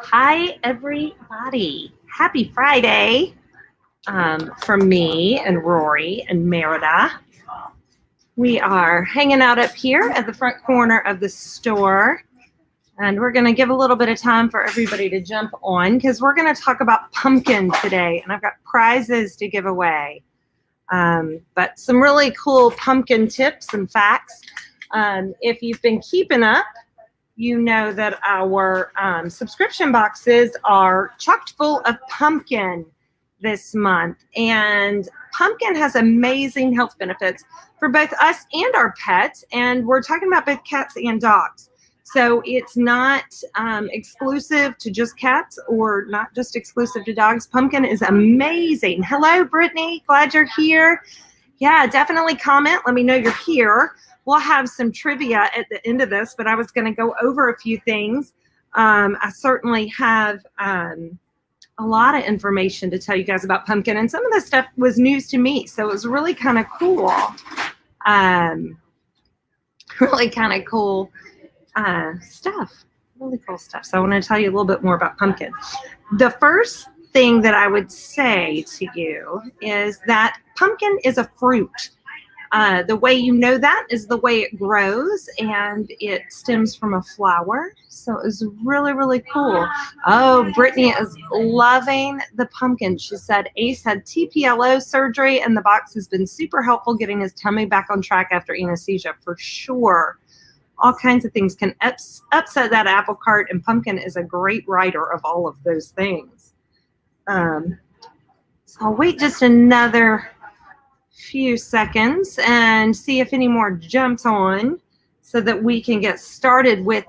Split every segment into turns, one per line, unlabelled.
Hi, everybody. Happy Friday from me and Rory and Merida. We are hanging out up here at the front corner of the store, and we're going to give a little bit of time for everybody to jump on because we're going to talk about pumpkin today, and I've got prizes to give away. But some really cool pumpkin tips and facts. If you've been keeping up, you know that our subscription boxes are chocked full of pumpkin this month. And pumpkin has amazing health benefits for both us and our pets. And we're talking about both cats and dogs. So it's not exclusive to just cats or not just exclusive to dogs. Pumpkin is amazing. Hello, Brittany. Glad you're here. Yeah, definitely comment. Let me know you're here. We'll have some trivia at the end of this, but I was going to go over a few things. I certainly have a lot of information to tell you guys about pumpkin, and some of this stuff was news to me, so it was really kind of cool. Really kind of cool stuff. Really cool stuff. So I want to tell you a little bit more about pumpkin. The first thing that I would say to you is that pumpkin is a fruit. The way you know that is the way it grows, and it stems from a flower. So it's really, really cool. Oh, Brittany is loving the pumpkin. She said Ace had TPLO surgery, and the box has been super helpful getting his tummy back on track after anesthesia, for sure. All kinds of things can upset that apple cart, and pumpkin is a great writer of all of those things. So I'll wait just another few seconds and see if any more jumps on so that we can get started with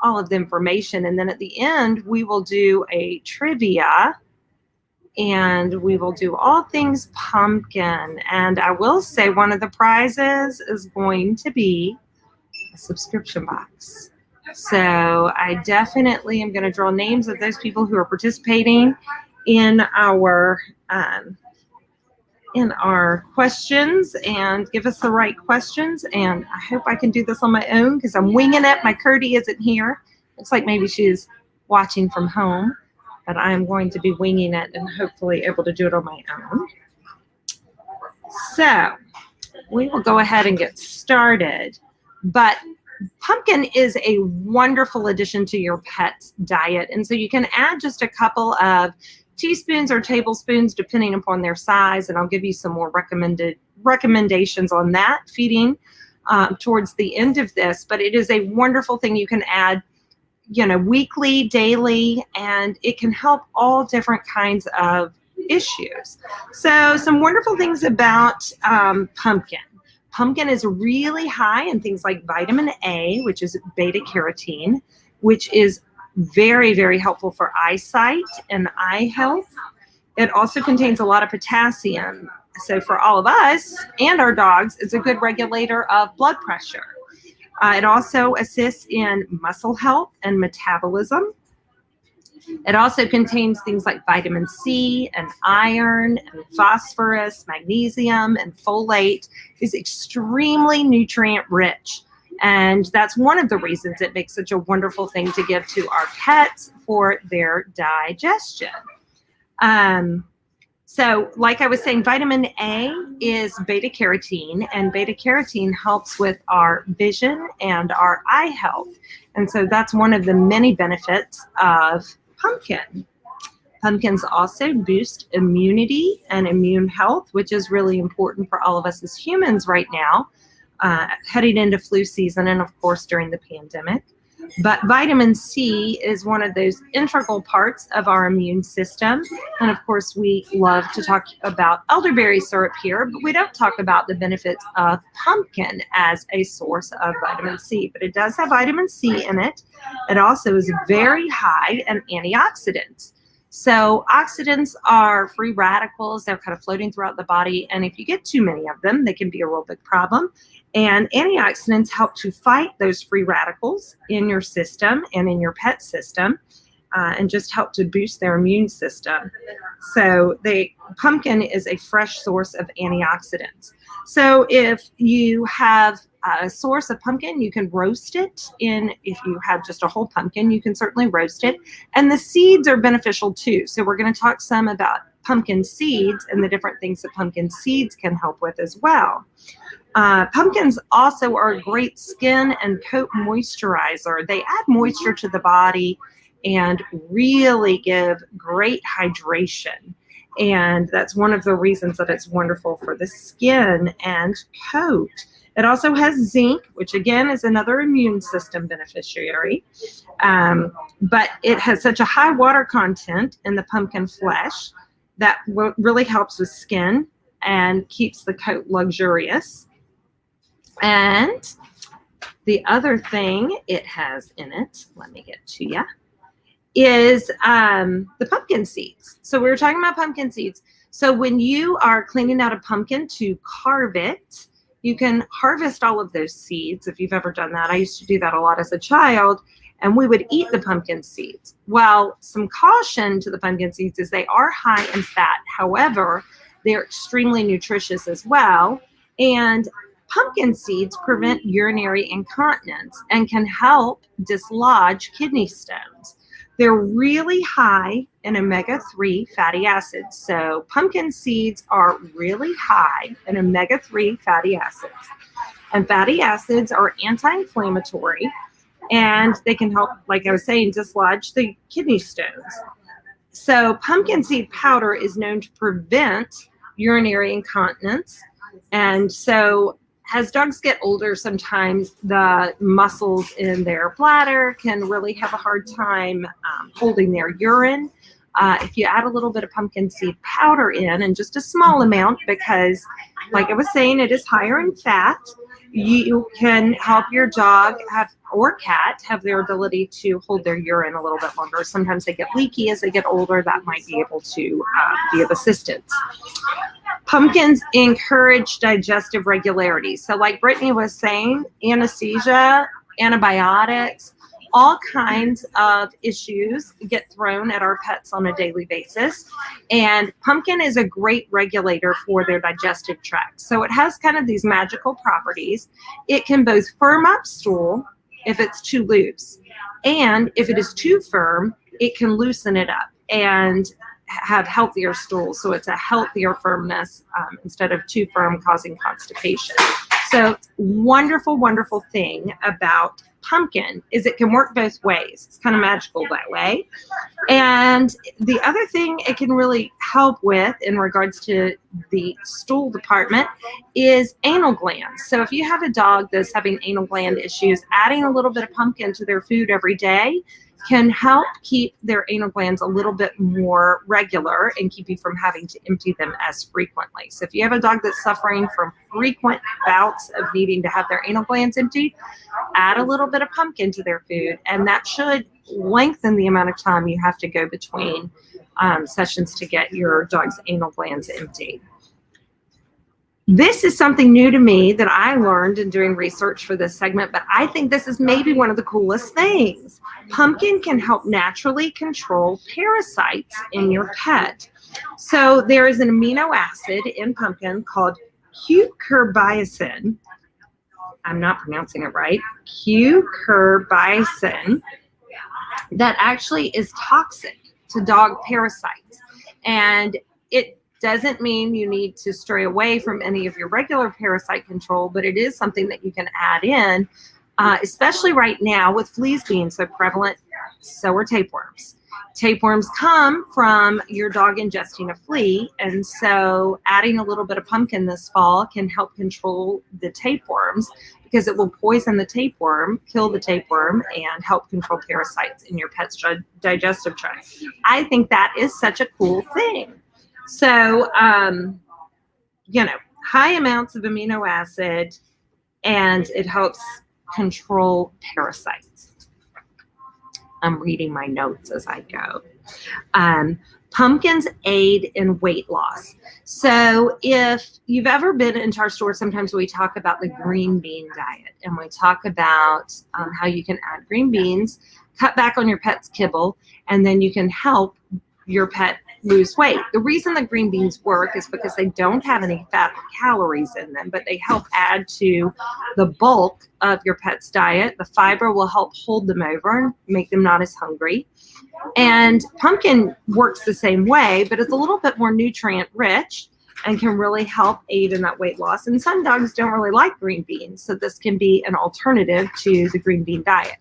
all of the information. And then at the end, we will do a trivia and we will do all things pumpkin. And I will say one of the prizes is going to be a subscription box. So I definitely am going to draw names of those people who are participating in our questions and give us the right questions. And I hope I can do this on my own because I'm winging it. My Curdy isn't here. Looks like maybe she's watching from home, but I'm going to be winging it and hopefully able to do it on my own. So we will go ahead and get started. But pumpkin is a wonderful addition to your pet's diet. And so you can add just a couple of teaspoons or tablespoons depending upon their size, and I'll give you some more recommendations on that feeding towards the end of this. But it is a wonderful thing you can add, weekly, daily, and it can help all different kinds of issues. So some wonderful things about pumpkin. Pumpkin is really high in things like vitamin A, which is beta carotene, which is very, very helpful for eyesight and eye health. It also contains a lot of potassium. So for all of us and our dogs, it's a good regulator of blood pressure. It also assists in muscle health and metabolism. It also contains things like vitamin C and iron and phosphorus, magnesium, and folate. Is extremely nutrient rich. And that's one of the reasons it makes such a wonderful thing to give to our pets for their digestion. So like I was saying, vitamin A is beta carotene, and beta carotene helps with our vision and our eye health. And so that's one of the many benefits of pumpkin. Pumpkins also boost immunity and immune health, which is really important for all of us as humans right now, heading into flu season and, of course, during the pandemic. But vitamin C is one of those integral parts of our immune system. And, of course, we love to talk about elderberry syrup here, but we don't talk about the benefits of pumpkin as a source of vitamin C. But it does have vitamin C in it. It also is very high in antioxidants. So oxidants are free radicals. They're kind of floating throughout the body. And if you get too many of them, they can be a real big problem. And antioxidants help to fight those free radicals in your system and in your pet system, and just help to boost their immune system. So pumpkin is a fresh source of antioxidants. So if you have a source of pumpkin. You can roast it if you have just a whole pumpkin, you can certainly roast it. And the seeds are beneficial too. So we're going to talk some about pumpkin seeds and the different things that pumpkin seeds can help with as well. Pumpkins also are a great skin and coat moisturizer. They add moisture to the body and really give great hydration. And that's one of the reasons that it's wonderful for the skin and coat. It also has zinc, which again is another immune system beneficiary. But it has such a high water content in the pumpkin flesh that really helps with skin and keeps the coat luxurious. And the other thing it has in it, let me get to you, is the pumpkin seeds. So we were talking about pumpkin seeds. So when you are cleaning out a pumpkin to carve it, you can harvest all of those seeds if you've ever done that. I used to do that a lot as a child, and we would eat the pumpkin seeds. Well, some caution to the pumpkin seeds is they are high in fat. However, they're extremely nutritious as well. And pumpkin seeds prevent urinary incontinence and can help dislodge kidney stones. They're really high in omega-3 fatty acids. So pumpkin seeds are really high in omega-3 fatty acids. And fatty acids are anti-inflammatory, and they can help, like I was saying, dislodge the kidney stones. So pumpkin seed powder is known to prevent urinary incontinence. And so as dogs get older, sometimes the muscles in their bladder can really have a hard time holding their urine. If you add a little bit of pumpkin seed powder in, and just a small amount, because like I was saying, it is higher in fat, you can help your dog or cat have their ability to hold their urine a little bit longer. Sometimes they get leaky as they get older. That might be able to be of assistance. Pumpkins encourage digestive regularity. So like Brittany was saying, anesthesia, antibiotics, all kinds of issues get thrown at our pets on a daily basis. And pumpkin is a great regulator for their digestive tract. So it has kind of these magical properties. It can both firm up stool if it's too loose. And if it is too firm, it can loosen it up and have healthier stools. So it's a healthier firmness instead of too firm, causing constipation. So wonderful, wonderful thing about pumpkin is it can work both ways. It's kind of magical that way. And the other thing it can really help with in regards to the stool department is anal glands. So if you have a dog that's having anal gland issues, adding a little bit of pumpkin to their food every day can help keep their anal glands a little bit more regular and keep you from having to empty them as frequently. So if you have a dog that's suffering from frequent bouts of needing to have their anal glands emptied, add a little bit of pumpkin to their food, and that should lengthen the amount of time you have to go between sessions to get your dog's anal glands emptied. This is something new to me that I learned in doing research for this segment, but I think this is maybe one of the coolest things. Pumpkin can help naturally control parasites in your pet. So there is an amino acid in pumpkin called cucurbitacin. I'm not pronouncing it right. Cucurbitacin, that actually is toxic to dog parasites. And it doesn't mean you need to stray away from any of your regular parasite control, but it is something that you can add in, especially right now with fleas being so prevalent. So are tapeworms. Tapeworms come from your dog ingesting a flea, and so adding a little bit of pumpkin this fall can help control the tapeworms, because it will poison the tapeworm, kill the tapeworm, and help control parasites in your pet's digestive tract. I think that is such a cool thing. So, high amounts of amino acid, and it helps control parasites. I'm reading my notes as I go. Pumpkins aid in weight loss. So if you've ever been into our store, sometimes we talk about the green bean diet, and we talk about how you can add green beans, cut back on your pet's kibble, and then you can help your pet lose weight. The reason the green beans work is because they don't have any fat or calories in them, but they help add to the bulk of your pet's diet. The fiber will help hold them over and make them not as hungry. And pumpkin works the same way, but it's a little bit more nutrient rich and can really help aid in that weight loss. And some dogs don't really like green beans, so this can be an alternative to the green bean diet.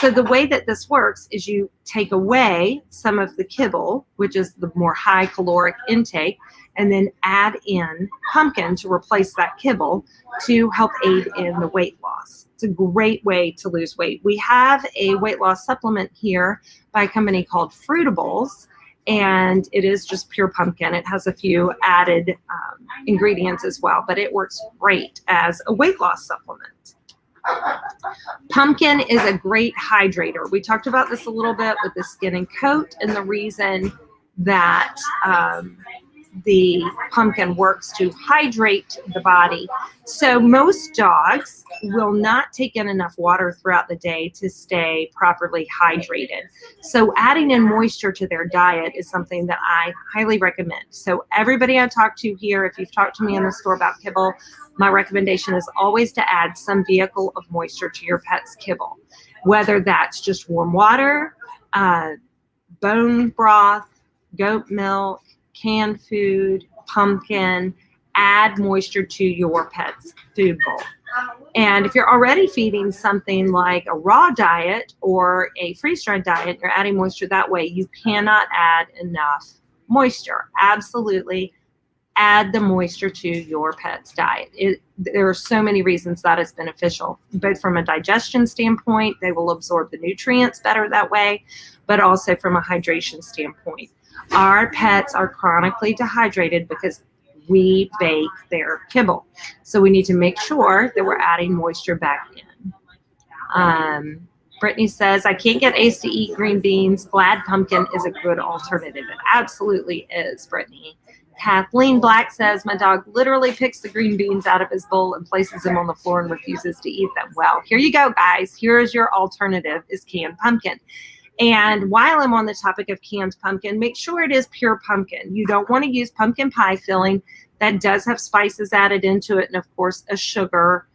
So the way that this works is you take away some of the kibble, which is the more high caloric intake, and then add in pumpkin to replace that kibble to help aid in the weight loss. It's a great way to lose weight. We have a weight loss supplement here by a company called Fruitables, and it is just pure pumpkin. It has a few added ingredients as well, but it works great as a weight loss supplement. Pumpkin is a great hydrator. We talked about this a little bit with the skin and coat, and the reason that the pumpkin works to hydrate the body. So most dogs will not take in enough water throughout the day to stay properly hydrated. So adding in moisture to their diet is something that I highly recommend. So everybody I talk to here, if you've talked to me in the store about kibble, my recommendation is always to add some vehicle of moisture to your pet's kibble, whether that's just warm water, bone broth, goat milk, canned food, pumpkin. Add moisture to your pet's food bowl. And if you're already feeding something like a raw diet or a freeze-dried diet, you're adding moisture that way, you cannot add enough moisture. Absolutely add the moisture to your pet's diet. There are so many reasons that is beneficial, both from a digestion standpoint, they will absorb the nutrients better that way, but also from a hydration standpoint. Our pets are chronically dehydrated because we bake their kibble. So we need to make sure that we're adding moisture back in. Brittany says, I can't get Ace to eat green beans. Glad pumpkin is a good alternative. It absolutely is, Brittany. Kathleen Black says, my dog literally picks the green beans out of his bowl and places them on the floor and refuses to eat them. Well, here you go, guys. Here's your alternative is canned pumpkin. And while I'm on the topic of canned pumpkin, make sure it is pure pumpkin. You don't want to use pumpkin pie filling. That does have spices added into it and, of course, a sugar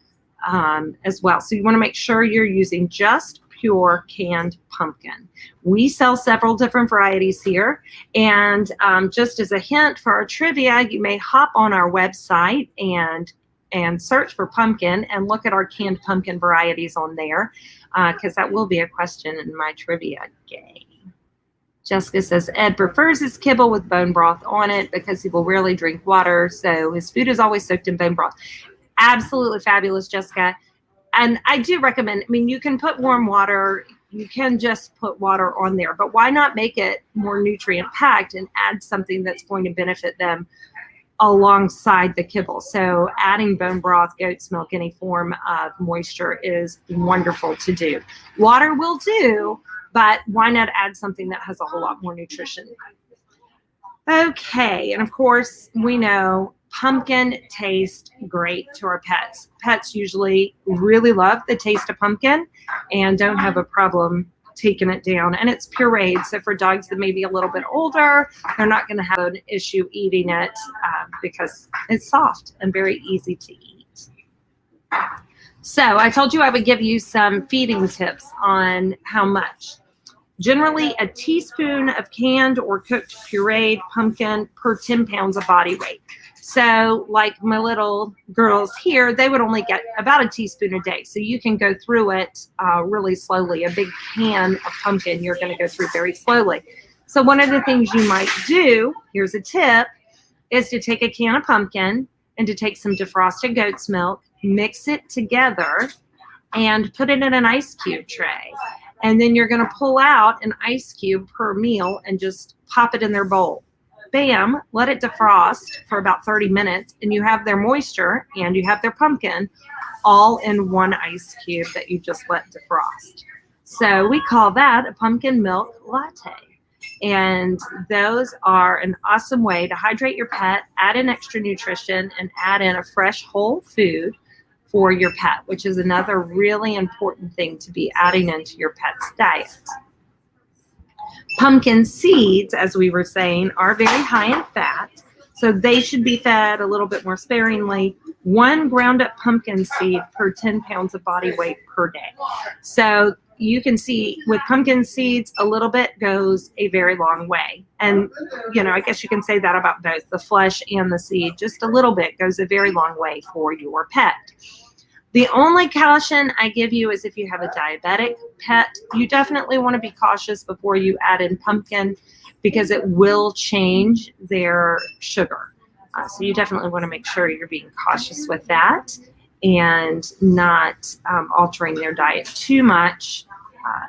as well. So you want to make sure you're using just pure canned pumpkin. We sell several different varieties here. And just as a hint for our trivia, you may hop on our website and search for pumpkin and look at our canned pumpkin varieties on there, because that will be a question in my trivia game. Jessica says, Ed prefers his kibble with bone broth on it because he will rarely drink water, so his food is always soaked in bone broth. Absolutely fabulous, Jessica. And I do recommend, I mean, you can put warm water, you can just put water on there, but why not make it more nutrient packed and add something that's going to benefit them alongside the kibble? So adding bone broth, goat's milk, any form of moisture is wonderful to do. Water will do, but why not add something that has a whole lot more nutrition? Okay, and of course, we know pumpkin tastes great to our pets. Pets usually really love the taste of pumpkin and don't have a problem taking it down, and it's pureed. So for dogs that may be a little bit older, they're not going to have an issue eating it because it's soft and very easy to eat. So I told you I would give you some feeding tips on how much. Generally, a teaspoon of canned or cooked pureed pumpkin per 10 pounds of body weight. So like my little girls here, they would only get about a teaspoon a day. So you can go through it really slowly. A big can of pumpkin, you're going to go through very slowly. So one of the things you might do, here's a tip, is to take a can of pumpkin and to take some defrosted goat's milk, mix it together, and put it in an ice cube tray. And then you're going to pull out an ice cube per meal and just pop it in their bowl. Bam, let it defrost for about 30 minutes, and you have their moisture and you have their pumpkin all in one ice cube that you just let defrost. So we call that a pumpkin milk latte. And those are an awesome way to hydrate your pet, add in extra nutrition, and add in a fresh whole food for your pet, which is another really important thing to be adding into your pet's diet. Pumpkin seeds, as we were saying, are very high in fat, so they should be fed a little bit more sparingly. 1 ground up pumpkin seed per 10 pounds of body weight per day. So you can see with pumpkin seeds, a little bit goes a very long way. And, you know, I guess you can say that about both the flesh and the seed. Just a little bit goes a very long way for your pet. The only caution I give you is if you have a diabetic pet, you definitely want to be cautious before you add in pumpkin because it will change their sugar. So you definitely want to make sure you're being cautious with that and not altering their diet too much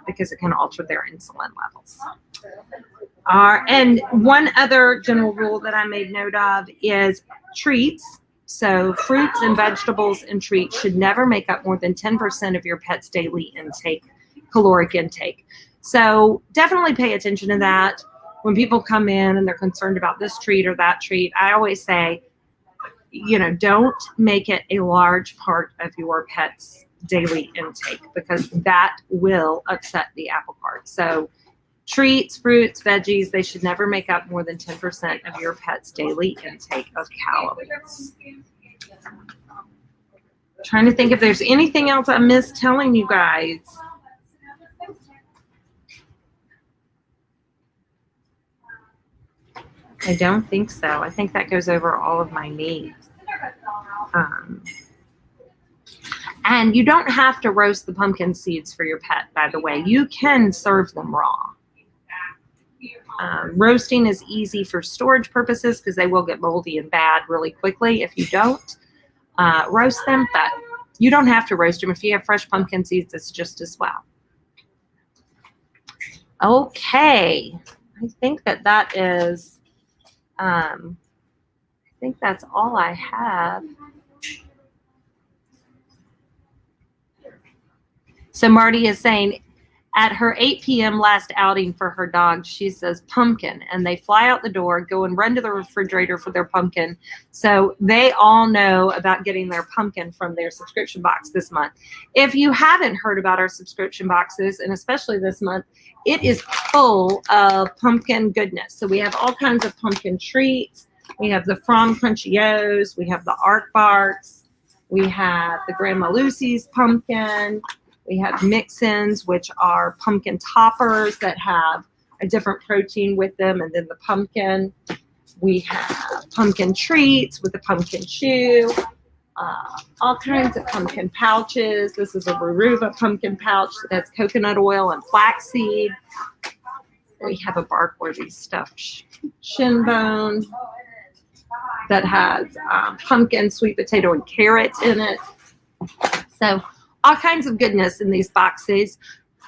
because it can alter their insulin levels. And one other general rule that I made note of is treats. So fruits and vegetables and treats should never make up more than 10% of your pet's daily intake, caloric intake. So definitely pay attention to that. When people come in and they're concerned about this treat or that treat, I always say, you know, don't make it a large part of your pet's daily intake because that will upset the apple cart. So treats, fruits, veggies, they should never make up more than 10% of your pet's daily intake of calories. Trying to think if there's anything else I missed telling you guys. I don't think so. I think that goes over all of my needs. And you don't have to roast the pumpkin seeds for your pet, by the way. You can serve them raw. Roasting is easy for storage purposes because they will get moldy and bad really quickly if you don't roast them, but you don't have to roast them. If you have fresh pumpkin seeds, it's just as well. Okay, I think that is, I think that's all I have. So Marty is saying, at her 8 p.m. last outing for her dog, she says pumpkin, and they fly out the door, go and run to the refrigerator for their pumpkin. So they all know about getting their pumpkin from their subscription box this month. If you haven't heard about our subscription boxes, and especially this month, it is full of pumpkin goodness. So we have all kinds of pumpkin treats. We have the From Crunchy-O's. We have the Aardvarks. We have the Grandma Lucy's pumpkin. We have mix-ins, which are pumpkin toppers that have a different protein with them, and then the pumpkin. We have pumpkin treats with the pumpkin chew, all kinds of pumpkin pouches. This is a Ruruva pumpkin pouch that has coconut oil and flaxseed. We have a Barkworthy stuffed shin bone that has pumpkin, sweet potato, and carrot in it. So all kinds of goodness in these boxes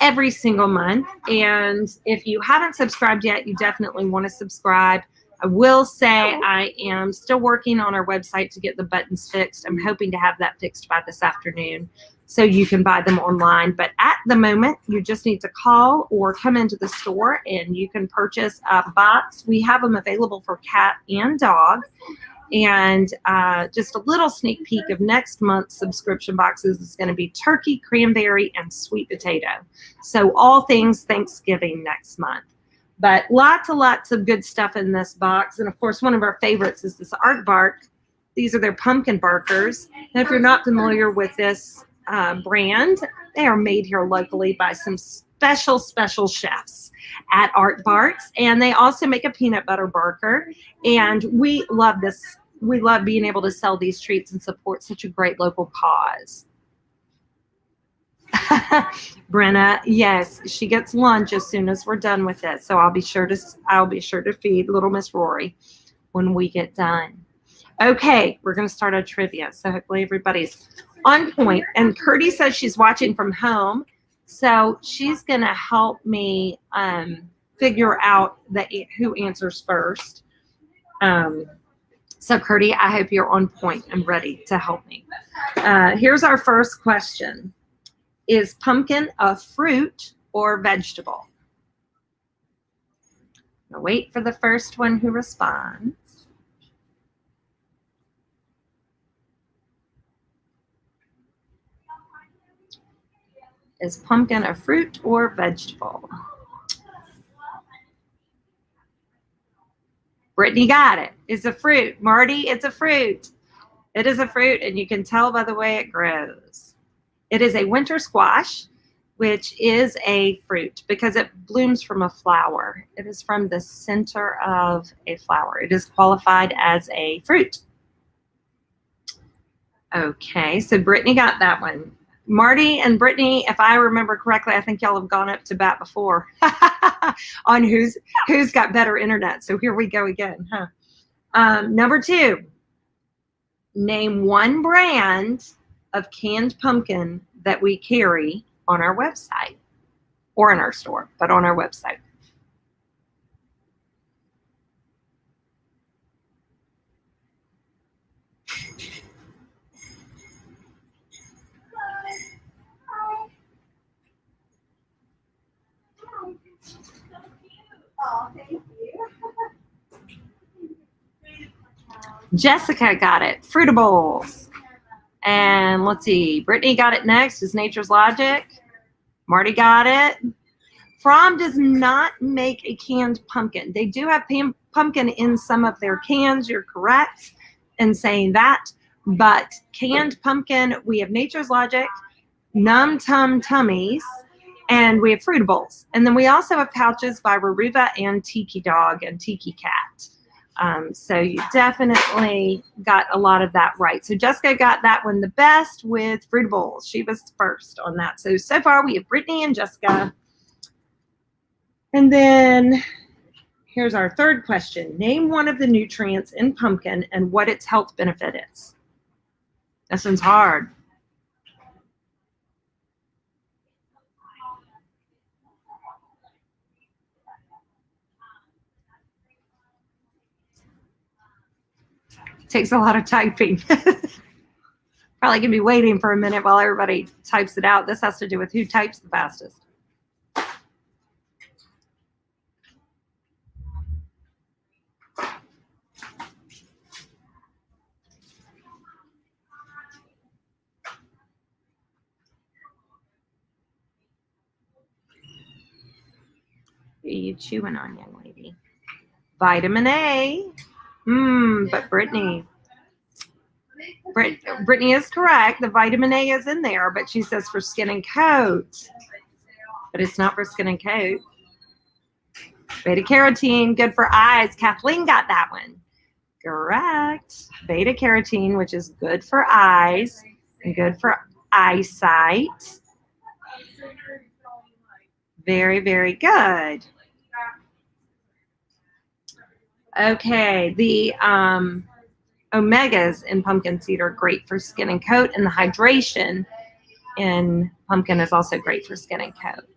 every single month. And if you haven't subscribed yet, you definitely want to subscribe. I will say I am still working on our website to get the buttons fixed. I'm hoping to have that fixed by this afternoon so you can buy them online. But at the moment, you just need to call or come into the store and you can purchase a box. We have them available for cat and dog. And just a little sneak peek of next month's subscription boxes is going to be turkey, cranberry, and sweet potato. So all things Thanksgiving next month. But lots and lots of good stuff in this box. And of course, one of our favorites is this Aardvark. These are their pumpkin barkers. And if you're not familiar with this brand, they are made here locally by some special chefs at Aardvarks. And they also make a peanut butter barker. And we love this. We love being able to sell these treats and support such a great local cause. Brenna, yes, she gets lunch as soon as we're done with it. So I'll be sure to feed little Miss Rory when we get done. Okay, we're going to start our trivia. So hopefully everybody's on point. And Curdy says she's watching from home. So she's going to help me figure out who answers first. So Curdy, I hope you're on point and ready to help me. Here's our first question. Is pumpkin a fruit or vegetable? I'll wait for the first one who responds. Is pumpkin a fruit or vegetable? Brittany got it. It's a fruit. Marty, it's a fruit. It is a fruit, and you can tell by the way it grows. It is a winter squash, which is a fruit because it blooms from a flower. It is from the center of a flower. It is qualified as a fruit. Okay, so Brittany got that one. Marty and Brittany, if I remember correctly, I think y'all have gone up to bat before on who's got better internet. So here we go again, huh? Number 2, name one brand of canned pumpkin that we carry on our website or in our store, but on our website.
Oh, thank you.
Jessica got it. Fruitables. And let's see. Brittany got it next. Is Nature's Logic. Marty got it. Fromm does not make a canned pumpkin. They do have pumpkin in some of their cans. You're correct in saying that. But canned pumpkin, we have Nature's Logic, Num Tum Tummies, and we have Fruitables. And then we also have pouches by Raruva and Tiki Dog and Tiki Cat. So you definitely got a lot of that right. So Jessica got that one the best with Fruitables. She was first on that. So far we have Brittany and Jessica. And then here's our third question. Name one of the nutrients in pumpkin and what its health benefit is. This one's hard. Takes a lot of typing. Probably gonna be waiting for a minute while everybody types it out. This has to do with who types the fastest. What are you chewing on, young lady? Vitamin A. But Brittany is correct. The vitamin A is in there, but she says for skin and coat. But it's not for skin and coat. Beta carotene, good for eyes. Kathleen got that one. Correct. Beta carotene, which is good for eyes and good for eyesight. Very, very good. Okay, the omegas in pumpkin seed are great for skin and coat, and the hydration in pumpkin is also great for skin and coat.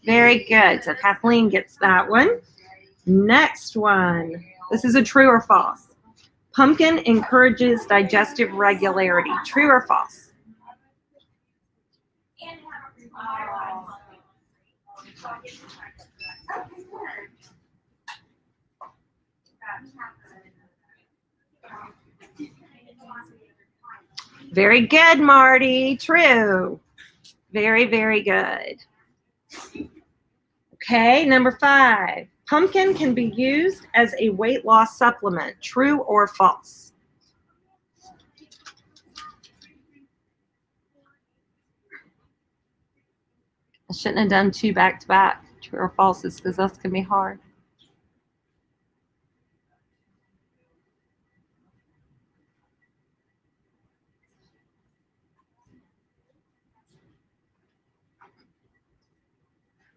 Very good. So Kathleen gets that one. Next one. This is a true or false. Pumpkin encourages digestive regularity. True or false? Very good, Marty. True. Very, very good. Okay, number 5. Pumpkin can be used as a weight loss supplement. True or false? I shouldn't have done 2 back-to-back. True or false is because that's going to be hard.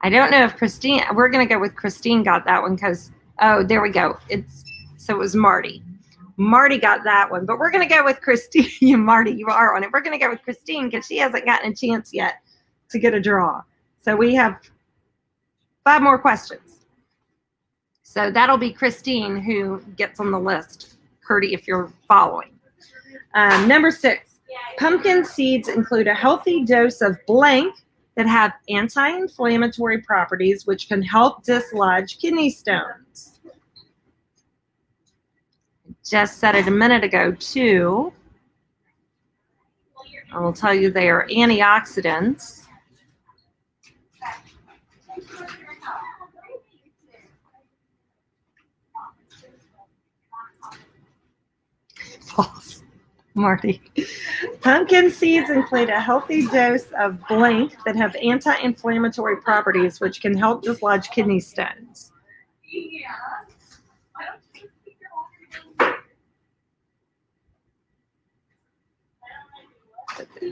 I don't know if Christine, we're going to go with Christine got that one because, oh, there we go. So it was Marty. Marty got that one, but we're going to go with Christine. Marty, you are on it. We're going to go with Christine because she hasn't gotten a chance yet to get a draw. So we have 5 more questions. So that'll be Christine who gets on the list. Curdy, if you're following. Number 6, pumpkin seeds include a healthy dose of blank that have anti-inflammatory properties which can help dislodge kidney stones. Just said it a minute ago too. I will tell you they are antioxidants. Marty. Pumpkin seeds include a healthy dose of blank that have anti-inflammatory properties, which can help dislodge kidney stones.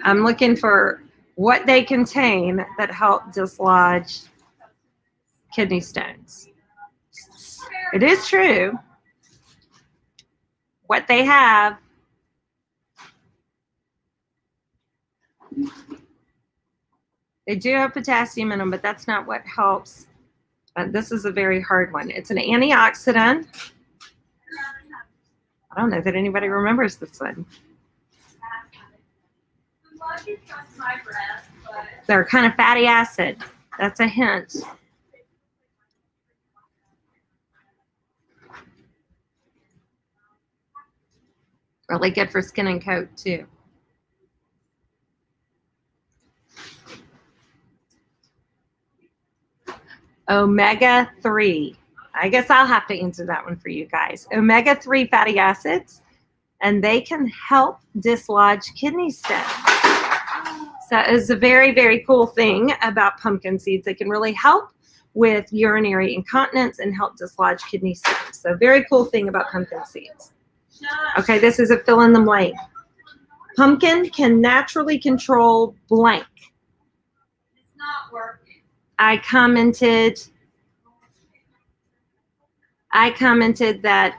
I'm looking for what they contain that help dislodge kidney stones. It is true. What they have, they do have potassium in them, but that's not what helps. This is a very hard one. It's an antioxidant. I don't know that anybody remembers this one. They're kind of fatty acid. That's a hint. Really good for skin and coat too. Omega-3. I guess I'll have to answer that one for you guys. Omega-3 fatty acids, and they can help dislodge kidney stones. So it's a very, very cool thing about pumpkin seeds. They can really help with urinary incontinence and help dislodge kidney stones. So very cool thing about pumpkin seeds. Okay, this is a fill in the blank. Pumpkin can naturally control blank.
It's not working.
I commented that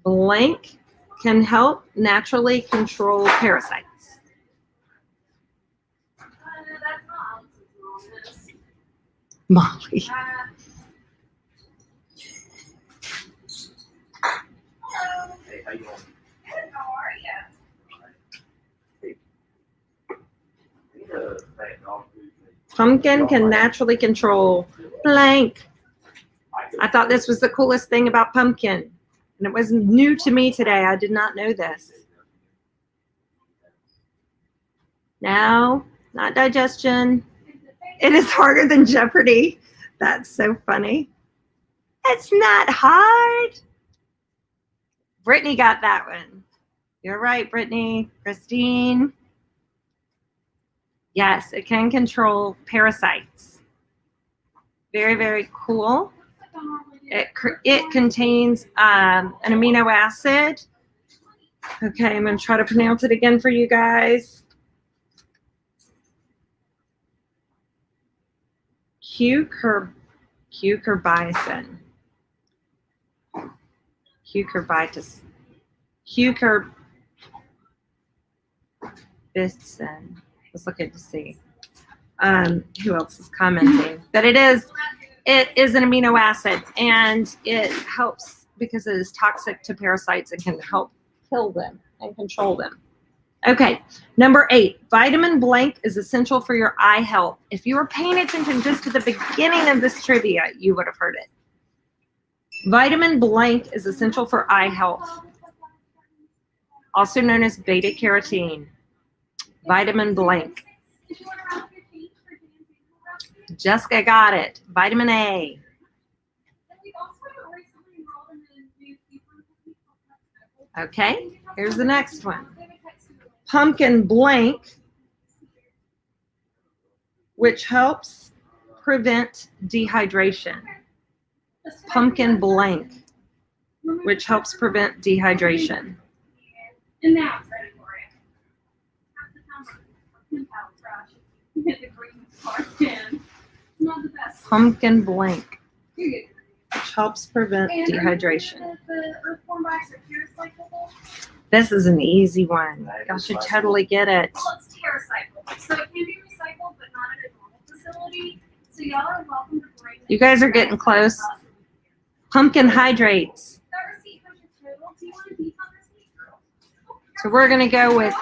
blank can help naturally control parasites.
That's not Alex's
Molly.
Hey, how you doing?
How are you?
Pumpkin can naturally control blank. I thought this was the coolest thing about pumpkin. And it was new to me today. I did not know this. No, not digestion. It is harder than Jeopardy. That's so funny. It's not hard. Brittany got that one. You're right, Brittany. Christine. Yes, it can control parasites. Very, very cool. It contains an amino acid. Okay, I'm going to try to pronounce it again for you guys. Cucurbitacin. Cucurbitacin. Let's look at to see. Who else is commenting? But it is an amino acid, and it helps because it is toxic to parasites and can help kill them and control them. Okay, number 8, vitamin blank is essential for your eye health. If you were paying attention just to the beginning of this trivia, you would have heard it. Vitamin blank is essential for eye health, also known as beta carotene. Vitamin blank. Jessica got it. Vitamin A. Okay, here's the next one. Pumpkin blank, which helps prevent dehydration. Pumpkin blank, which helps prevent dehydration.
And now it's ready for you. Not the best.
Pumpkin blank, which helps prevent dehydration.
The reform bags are TerraCyclable.
This is an easy one. Y'all should totally get it.
Well, it's TerraCyclable, so it can be recycled, but not at a normal facility. So y'all are welcome to bring.
You guys are getting close. Pumpkin hydrates.
That receipt comes with total. Do you want to beef on receipt?
So we're going to go with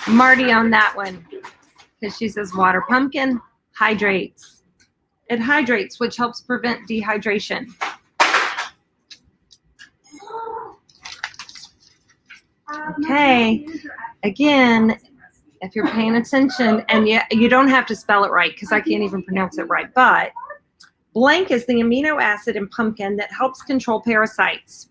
Marty on that one because she says water. Pumpkin hydrates. It hydrates, which helps prevent dehydration. Okay. Again, if you're paying attention, and you don't have to spell it right because I can't even pronounce it right, but blank is the amino acid in pumpkin that helps control parasites.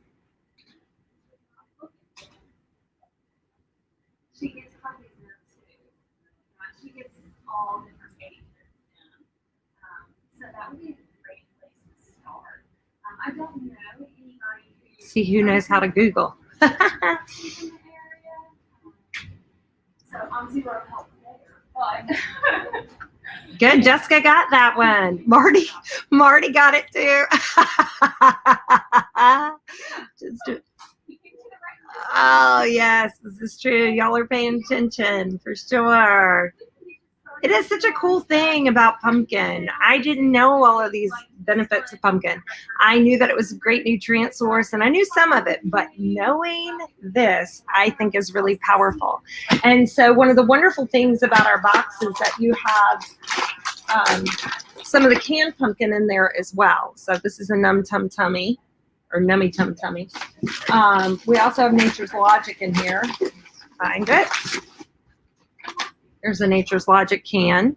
See who knows how to Google.
in the area. So I'm zero help there, but.
Good, Jessica got that one. Marty got it too. Oh yes, this is true. Y'all are paying attention for sure. It is such a cool thing about pumpkin. I didn't know all of these benefits of pumpkin. I knew that it was a great nutrient source and I knew some of it, but knowing this, I think is really powerful. And so one of the wonderful things about our box is that you have some of the canned pumpkin in there as well. So this is a Num Tum Tummy or Nummy Tum Tummy. We also have Nature's Logic in here. Find it. There's a Nature's Logic can.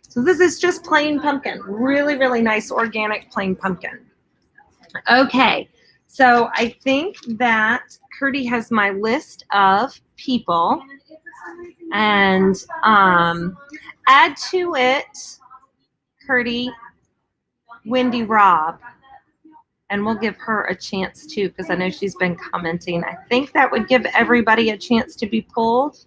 So this is just plain pumpkin. Really, really nice organic plain pumpkin. Okay, so I think that Curdy has my list of people. And add to it, Curdy, Wendy Robb. And we'll give her a chance too, because I know she's been commenting. I think that would give everybody a chance to be pulled.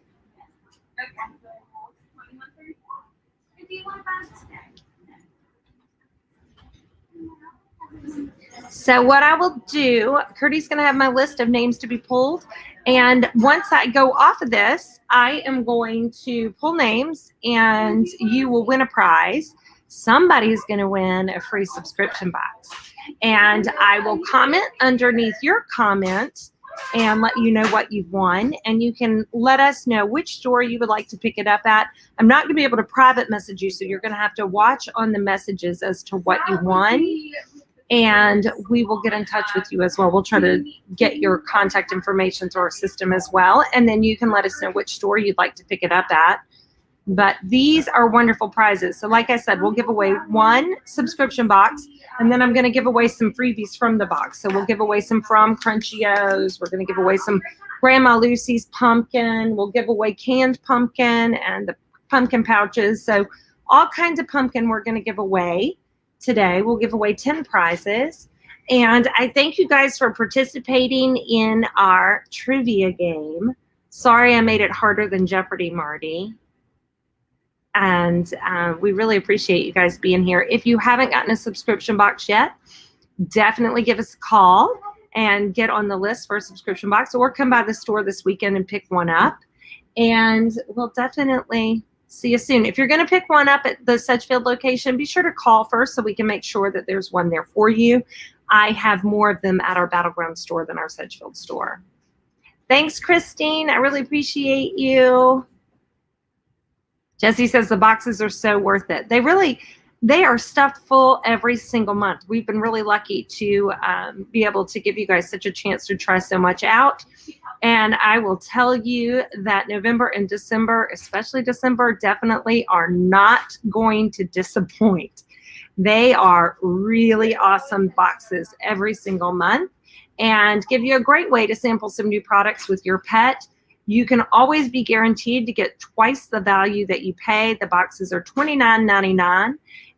So what I will do, Curdy's going to have my list of names to be pulled. And once I go off of this, I am going to pull names and you will win a prize. Somebody's going to win a free subscription box. And I will comment underneath your comment and let you know what you've won. And you can let us know which store you would like to pick it up at. I'm not going to be able to private message you, so you're going to have to watch on the messages as to what you won. And we will get in touch with you as well. We'll try to get your contact information through our system as well. And then you can let us know which store you'd like to pick it up at. But these are wonderful prizes. So like I said, we'll give away one subscription box, and then I'm going to give away some freebies from the box. So we'll give away some From Crunchios. We're going to give away some Grandma Lucy's pumpkin. We'll give away canned pumpkin and the pumpkin pouches. So all kinds of pumpkin we're going to give away today. We'll give away 10 prizes. And I thank you guys for participating in our trivia game. Sorry I made it harder than Jeopardy, Marty. And we really appreciate you guys being here. If you haven't gotten a subscription box yet, definitely give us a call and get on the list for a subscription box, or come by the store this weekend and pick one up. And we'll definitely see you soon. If you're going to pick one up at the Sedgefield location, be sure to call first so we can make sure that there's one there for you. I have more of them at our Battleground store than our Sedgefield store. Thanks, Christine. I really appreciate you. Jesse says the boxes are so worth it. They are stuffed full every single month. We've been really lucky to be able to give you guys such a chance to try so much out. And I will tell you that November and December, especially December, definitely are not going to disappoint. They are really awesome boxes every single month and give you a great way to sample some new products with your pet. You can always be guaranteed to get twice the value that you pay. The boxes are $29.99,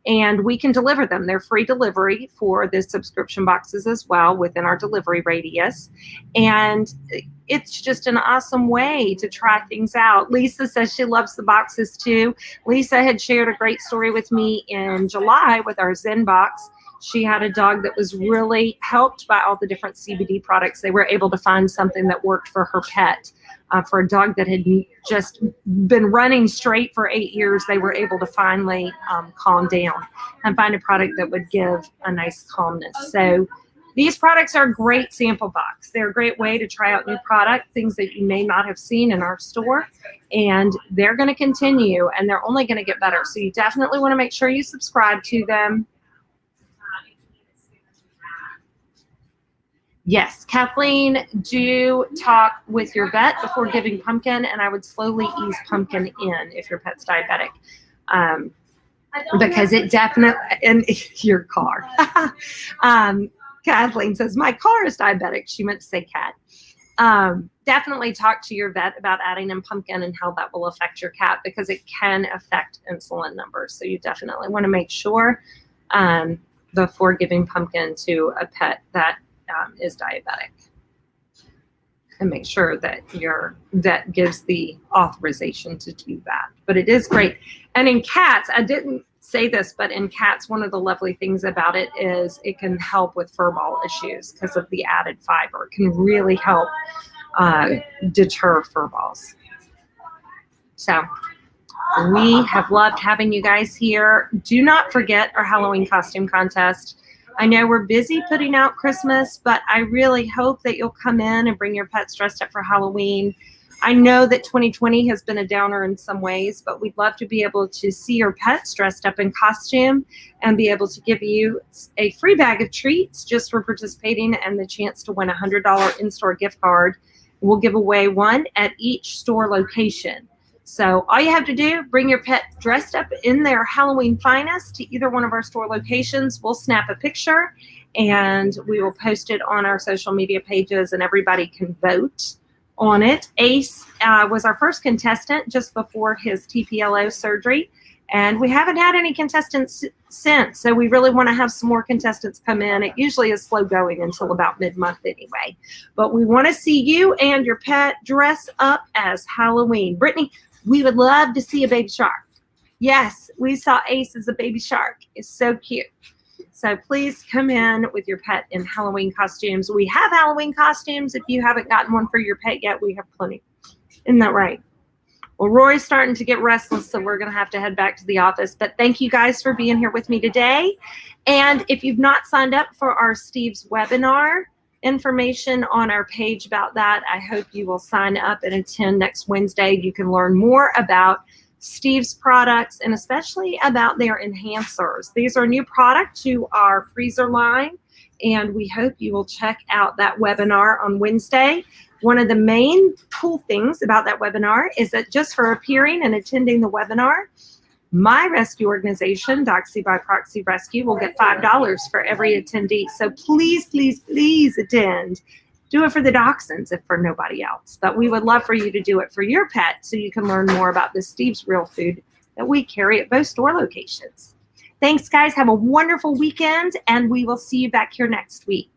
and we can deliver them. They're free delivery for the subscription boxes as well within our delivery radius. And it's just an awesome way to try things out. Lisa says she loves the boxes too. Lisa had shared a great story with me in July with our Zen box. She had a dog that was really helped by all the different CBD products. They were able to find something that worked for her pet. For a dog that had just been running straight for 8 years, they were able to finally calm down and find a product that would give a nice calmness. So these products are a great sample box. They're a great way to try out new product, things that you may not have seen in our store, and they're going to continue, and they're only going to get better. So you definitely want to make sure you subscribe to them. Yes, Kathleen, do talk with your vet before giving pumpkin, and I would slowly ease pumpkin in if your pet's diabetic, because it definitely, and your car. Kathleen says, my car is diabetic. She meant to say cat. Definitely talk to your vet about adding in pumpkin and how that will affect your cat, because it can affect insulin numbers. So you definitely want to make sure before giving pumpkin to a pet that is diabetic, and make sure that your vet gives the authorization to do that. But it is great. And in cats, I didn't say this, but in cats, one of the lovely things about it is it can help with fur ball issues because of the added fiber. It can really help deter fur balls. So we have loved having you guys here. Do not forget our Halloween costume contest. I know we're busy putting out Christmas, but I really hope that you'll come in and bring your pets dressed up for Halloween. I know that 2020 has been a downer in some ways, but we'd love to be able to see your pets dressed up in costume and be able to give you a free bag of treats just for participating and the chance to win a $100 in-store gift card. We'll give away one at each store location. So all you have to do, bring your pet dressed up in their Halloween finest to either one of our store locations. We'll snap a picture and we will post it on our social media pages and everybody can vote on it. Ace was our first contestant just before his TPLO surgery, and we haven't had any contestants since, so we really want to have some more contestants come in. It usually is slow going until about mid-month anyway, but we want to see you and your pet dress up as Halloween. Brittany, we would love to see a baby shark. Yes, we saw Ace as a baby shark. It's so cute. So please come in with your pet in Halloween costumes. We have Halloween costumes. If you haven't gotten one for your pet yet, we have plenty. Isn't that right? Well, Rory's starting to get restless, so we're going to have to head back to the office. But thank you guys for being here with me today. And if you've not signed up for our Steve's webinar, information on our page about that. I hope you will sign up and attend next Wednesday. You can learn more about Steve's products and especially about their enhancers. These are a new product to our freezer line, and we hope you will check out that webinar on Wednesday. One of the main cool things about that webinar is that just for appearing and attending the webinar, my rescue organization, Doxy by Proxy Rescue, will get $5 for every attendee. So please, please, please attend. Do it for the dachshunds if for nobody else. But we would love for you to do it for your pet so you can learn more about the Steve's Real Food that we carry at both store locations. Thanks, guys. Have a wonderful weekend, and we will see you back here next week.